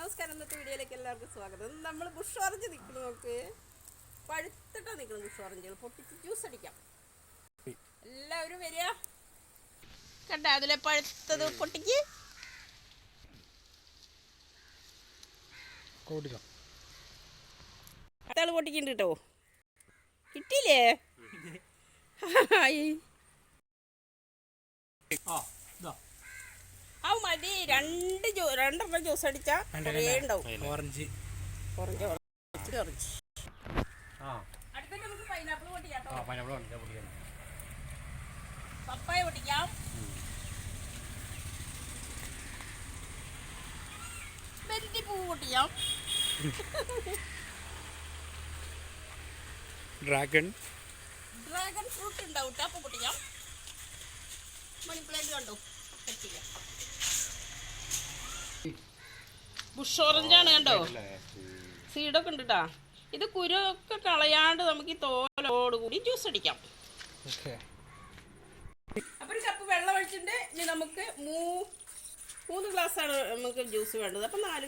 നമസ്കാരം. ഇന്നത്തെ വീഡിയോയിലേക്ക് എല്ലാവർക്കും സ്വാഗതം. നമ്മൾ ബുഷ് ഓറഞ്ച് നിൽക്കുന്നു. നോക്ക്, പഴുത്തിട്ടാണ് നിൽക്കുന്നത്. ബുഷ് ഓറഞ്ചുകൾ പൊട്ടിച്ച് ജ്യൂസ് അടിക്കാം. എല്ലാവരും വരിക. കണ്ട, അതിലെ പഴുത്തത് പൊട്ടിക്ക്. അടുത്താള് പൊട്ടിക്കുന്നുണ്ട് കേട്ടോ. കിട്ടിയില്ലേ? ആ മതി. രണ്ടെണ്ണം ജ്യൂസ് അടിച്ചാൽ കുറേ ഉണ്ടാവും. Orange orange orange. അടുത്ത നമുക്ക് പൈനാപ്പിൾ പൊട്ടിക്കാം. പപ്പായ പൊട്ടിക്കാം. ബെന്തിപ്പൂ പൊട്ടിക്കാം. ഡ്രാഗൺ ഫ്രൂട്ട് ഉണ്ടാവും. അപ്പം പൊട്ടിക്കാം. മണി പ്ലാന്റ് കണ്ടോ, പൊട്ടിക്കാം. ബുഷ് ഓറഞ്ചാണ് കണ്ടോ, സീഡൊക്കെ ഉണ്ട് കേട്ടാ. ഇത് കുരുവൊക്കെ കളയാണ്ട് നമുക്ക് ഈ തോലോട് കൂടി ജ്യൂസ് അടിക്കാം. അപ്പൊ ഒരു കപ്പ് വെള്ളം ഒഴിച്ചിട്ടുണ്ട്. ഇനി നമുക്ക് 3 ഗ്ലാസ്സാണ് നമുക്ക് ജ്യൂസ് വേണ്ടത്. അപ്പം 4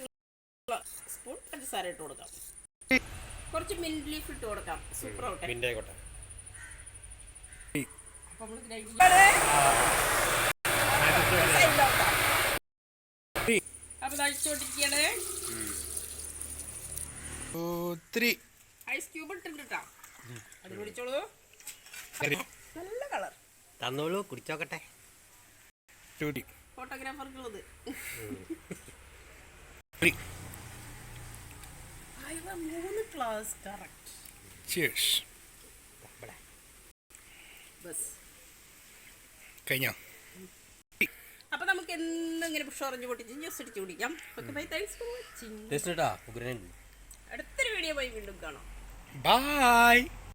സ്പൂൺ പഞ്ചസാര ഇട്ട് കൊടുക്കാം. കുറച്ച് മിന്റ് ലീഫ് ഇട്ട് കൊടുക്കാം. സൂപ്പർ ആവട്ടെ. അപ്പൊ കഴിച്ചോണ്ടിരിക്കണേ. ഐസ് ക്യൂബ് ഇട്ടിട്ടാ അത് കുടിച്ചോളൂ. നല്ല കളർ തന്നോളൂ, കുടിച്ചോക്കട്ടെ. ഫോട്ടോഗ്രാഫർക്കുള്ളത്. 3 ഗ്ലാസ് കറക്റ്റ്. കഴിഞ്ഞോ? അപ്പൊ നമുക്ക് എന്നും ഇങ്ങനെ ബുഷ് ഓറഞ്ച് പൊട്ടിച്ച് ജ്യൂസ് അടിച്ച് കുടിക്കാം. Okay, bye. Thanks for watching. അടുത്തൊരു വീഡിയോ പോയി വീണ്ടും കാണാം. ബൈ.